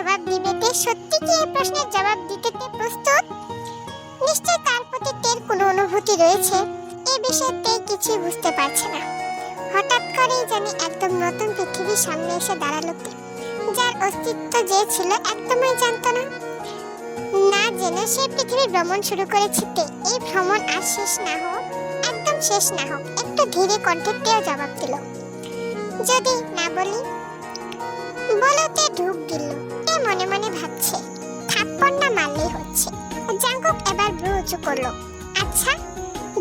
জবাব দিবে। তে সত্যি কি এই প্রশ্নের জবাব দিতে প্রস্তুত? নিশ্চয় তার প্রতি তের কোনো অনুভূতি রয়েছে। এই বিষয়ে তে কিছুই বুঝতে পারছে না। হঠাৎ করেই জানি একদম নতুন পৃথিবীর সামনে এসে দাঁড়ালো তে, যার অস্তিত্ব যে ছিল একদমই জানতো না। না জেনে সে পৃথিবী ভ্রমণ শুরু করেছে তে। এই ভ্রমণ আর শেষ না হোক, একদম শেষ না হোক। একটু ধীরে কণ্ঠে তেও জবাব দিল, যদি না বলি? বলতে ঢুক দিল। তে মনে মনে ভাবছে, থাপ্পড় না মারলেই হচ্ছে। জাঙ্কুক এবার ভ্রু উঁচু করলো। আচ্ছা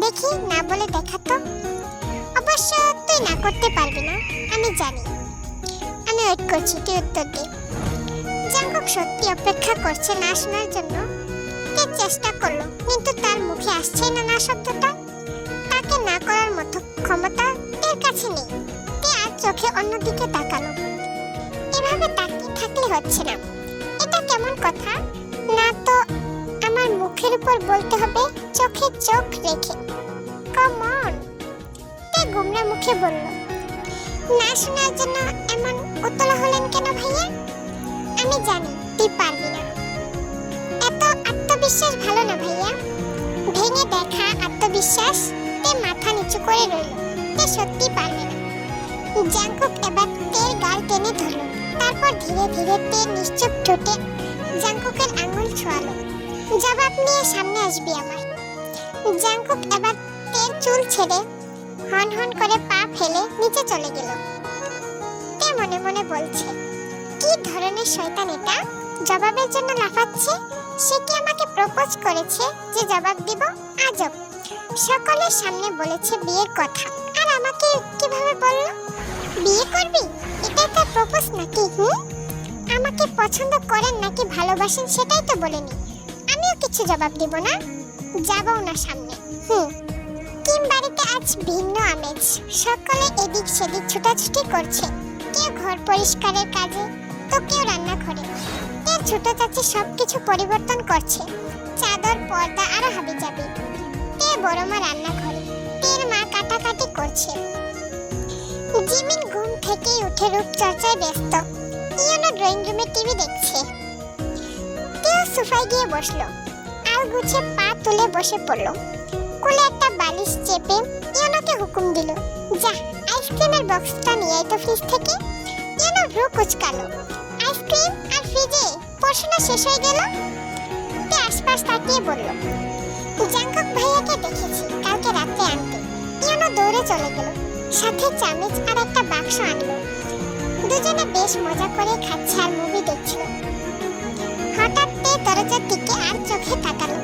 দেখি, না বলে দেখাতো। অবশ্য তুই না করতে পারবি না, আমি জানি। আমি ওয়েট করছি, তুই উত্তর দে। জাঙ্কুক সত্যি অপেক্ষা করছে না শোনার জন্য। তে চেষ্টা করলো, কিন্তু তার মুখে আসছে না না শব্দটা। তাকে না করার মতো ক্ষমতা তের কাছে নেই। তে আর চোখে অন্যদিকে তাকালো। এভাবে তাকিয়ে থাকলে হচ্ছে না। এটা কেমন কথা? না তো আমার মুখের উপর বলতে হবে চোখে চোখ রেখে। Come on. তে গুমরা মুখে বলল। না শোনার জন্য এমন উতলা হলেন কেন ভাইয়া? আমি জানি তুই পারবি না। এত আত্মবিশ্বাস ভালো না ভাইয়া। ভেঙে দেখা আত্মবিশ্বাস। তে মাথা নিচু করে রইল। তে সত্যি পারবে না। জাঙ্কুক এবার তের গাল টেনে ধরল। তারপর ধীরে ধীরে তে নিশ্চুপ ঠোঁটে জাঙ্কুকের আঙুল ছোঁয়ালো। জবাব নিয়ে সামনে আসবি আমার। জাঙ্কুক এবার তের চুল ছেড়ে হন হন করে পা ফেলে নিচে চলে গেল। তে মনে মনে বলছে, কি ধরনের শয়তান এটা? জবাবের জন্য লাফাচ্ছে। সে কি আমাকে প্রপোজ করেছে যে জবাব দিব? আজব। সকলের সামনে বলেছে বিয়ের কথা, আর আমাকে কিভাবে বলল? বিয়ে করবি? এটা একটা প্রপোজ নাকি? আমাকে পছন্দ করেন নাকি ভালোবাসেন সেটাই তো বলেনি। আমিও কিছু জবাব দিব না, যাবও না সামনে। কিম বাড়িতে আজ ভিন্ন আমেজ। সকলে এদিক সেদিক ছুটাছুটি করছে। কেউ ঘর পরিষ্কারের কাজে, তো কেউ রান্নাঘরে। তের ছোট চাচি সবকিছু পরিবর্তন করছে, চাদর পর্দা আরো হাবিজাবি। তে বড় মা রান্নাঘরে, তের মা কাটাকাটি করছে। জিমিন ঘুম থেকেই উঠে রূপচর্চায় ব্যস্ত। ইয়ানো ড্রয়িং রুমে টিভি দেখছে। তেও সোফায় গিয়ে বসলো। আলগুছে পা তুলে বসে পড়লো। কোলে একটা বালিশ চেপে ইয়ানোকে হুকুম দিল, যা আইসক্রিমের বক্সটা নিয়ে আয় তো ফ্রিজ থেকে। ইয়ানো ভ্রু কুচকালো। আইসক্রিম আর ফ্রিজে? পড়াশোনা শেষ হয়ে গেল? তে আশপাশ তাকিয়ে বলল, জাঙ্কুক ভাইয়াকে দেখেছি কালকে রাতে আনতে। ইয়ানো দৌড়ে চলে গেল, সাথে চামচ আর একটা বাক্স আনলো। দুজনে বেশ মজা করে খাচ্ছে আর মুভি দেখছিল। হঠাৎ তে দরজার দিকে আর চোখে তাকালো।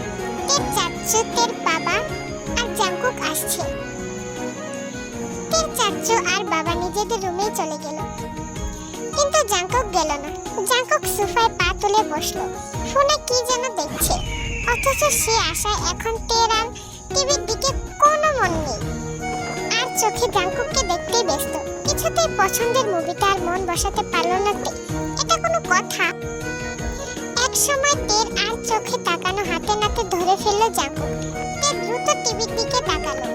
তের চাচু, তের বাবা আর জাঙ্কুক আসছে। তের চাচু আর বাবা নিজেদের রুমে চলে গেল, কিন্তু জাঙ্কুক গেল না। জাঙ্কুক সোফায় পা তুলে বসলো, ফোনে কি যেন দেখছে। অথচ সে আশায় এখন তের আর টিভির দিকে কোনো মন নেই। আর চোখে জাঙ্কুককে দেখতেই ব্যস্ত। কিছুতেই পছন্দের মুভিটা আর মন বসাতে পারলো না তে। এটা কোনো কথা? এক সময় তের আর চোখে তাকানো হাতে নাতে ধরে ফেললো জাঙ্কুক। তে দ্রুত টিভির দিকে তাকালো।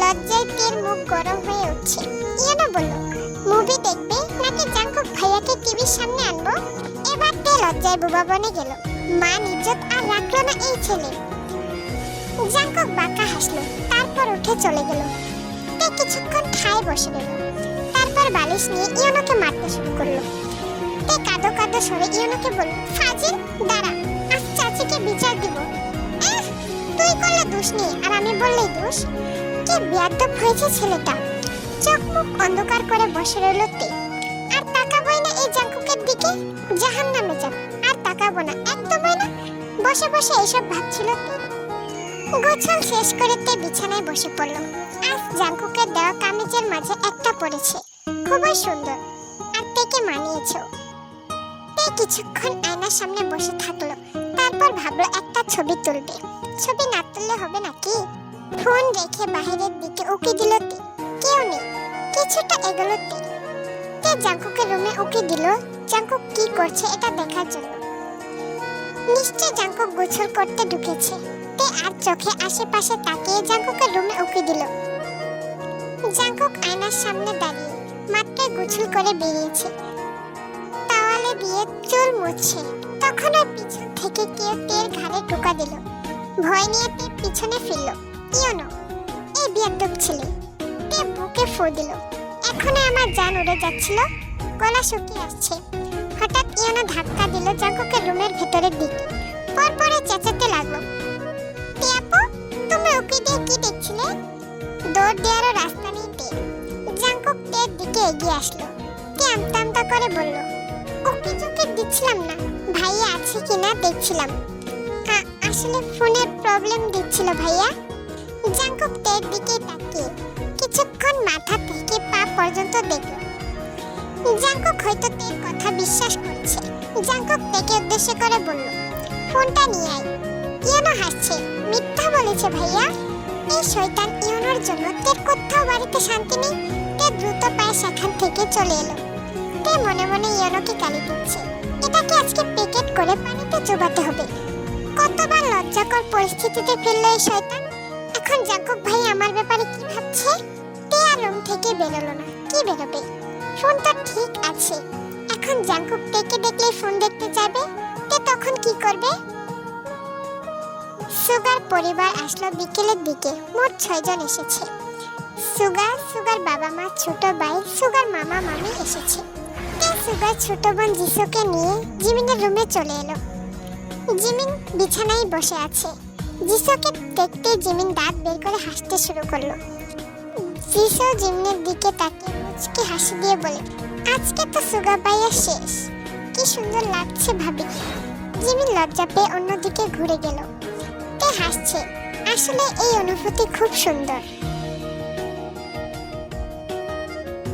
লজ্জায় তের মুখ গরম হয়ে উঠছে। ইয়ানো বলল, মুভি দেখবে নাকি জাঙ্কুক ভাইয়াকে টিভির সামনে আনবো? এবার তে লজ্জায় বোবা বনে গেল। মান ইজ্জত আর রাখলো না এই ছেলে। জাঙ্কুক বাঁকা হাসলো, তারপর উঠে চলে গেল। তে কিছুক্ষণ ঠায় বসে রইল। তারপর বালিশ নিয়ে ইয়ানোকে মারতে শুরু করলো। তে কাঁদো কাঁদো সরে ইয়ানোকে বলল, ফাজিল, দাঁড়া, আজ চাচিকে বিচার দিব। তুই করলে দোষ নেই আর আমি বললেই দোষ? কি বেয়াদব হয়েছে ছেলেটা। চোখ মুখ অন্ধকার করে বসে রইল তে। আর তাকাবই না এই জাঙ্কুকের দিকে? জাহান্নামে যাব, আর তাকাবো না, একদমই না। বসে বসে এসব ভাবছিল তে। গোছল শেষ করে তে বিছানায় বসে পড়ল। আজ জাঙ্কুকের দেওয়া কামিজের মাঝে একটা পড়েছে, খুবই সুন্দর, আর তেকে মানিয়েছে। তে কিছুক্ষণ আয়নার সামনে বসে থাকলো। তারপর ভাবলো একটা ছবি তুলবে। ছবি না তুললে হবে নাকি? ফোন রেখে বাহিরের দিকে উকি দিল তে। কেউ নেই। কিছুটা এগোলো তে। তে জাঙ্কুকের রুমে উকি দিল, জাঙ্কুক কি করছে এটা দেখার জন্য। নিশ্চয় জাঙ্কুক গোসল করতে ঢুকেছে। তে আর চোখে আশেপাশে তাকিয়ে জাঙ্কুকের রুমে উকি দিল। জাঙ্কুক আয়নার সামনে দাঁড়িয়ে মাত্র গোসল করে বেরিয়েছে। তাওয়ালে দিয়ে চুল মুছছে তখন ওর পিছন থেকে কেউ তের ঘাড়ে টোকা দিল। ভয় নিয়ে তে পিছনে ফিরল। ইয়নো, এই বিয়াদব ছেলে। তে বুকে ফু দিল। এখনো আমার জান উড়ে যাচ্ছিল, গলা শুকিয়ে আসছে। হঠাৎ ইয়নো ধাক্কা দিল জাঙ্কুকের রুমের ভেতরের দিকে। পরপরে চেঁচাতে লাগলো, তে আপু, তুমি উকি দিয়ে কি দেখছিলে? দৌড় দেওয়ারও রাস্তা নেই তে। জাঙ্কুক তের দিকে এগিয়ে আসলো। তে আমতা আমতা করে বলল, উকি ঝুঁকি দিচ্ছিলাম না, ভাইয়া আছে কিনা দেখছিলাম। আসলে ফোনের প্রবলেম দিচ্ছিল ভাইয়া। জাঙ্কুক তের দিকে তাকিয়ে কিছুক্ষণ মাথা থেকে পা পর্যন্ত দেখল। জাঙ্কুক হয়তো তের কথা বিশ্বাস করছে। জাঙ্কুক তেকে উদ্দেশ্য করে বলল, ফোনটা নিয়ে আয়। ইয়নো হাসছে, মিথ্যা বলেছে ভাইয়া। এই শয়তান ইয়নোর জন্য তের কোথাও বাড়িতে শান্তি নেই। তে দ্রুত পায়ে সেখান থেকে চলে এলো। তে মনে মনে ইয়নোকে গালি দিচ্ছে, এটাকে আজকে প্যাকেট করে পানিতে চুবাতে হবে। কতবার লজ্জাকর পরিস্থিতিতে ফেললো এই শয়তান। এখন জাঙ্কুক ভাই আমার ব্যাপারে কি ভাবছে? তে আর রুম থেকে বেরোলো না। কি বেরোবে? ফোন তো ঠিক আছে। এখন জাঙ্কুক তেকে দেখলে ফোন দেখতে যাবে, তে তখন কি করবে? সুগার পরিবার আসলো বিকেলের দিকে। মোট 6 জন এসেছে। সুগার বাবা মা, ছোট ভাই, সুগার মামা মামি এসেছে। তে সুগার ছোট বোন জিসুকে নিয়ে জিমিনের রুমে চলে এলো। জিমিন বিছানায় বসে আছে। জিসুকে দেখতে জিমিন দাঁত বের করে হাসতে শুরু করলো। জিসু জিমিনের দিকে তাকিয়ে মুচকি হাসি দিয়ে বলে, আজকে তো সুগার ভাইয়া শেষ। কি সুন্দর লাগছে ভাবি। জিমিন লজ্জা পেয়ে অন্যদিকে ঘুরে গেল। তে হাসছে। আসলে এই অনুভূতি খুব সুন্দর।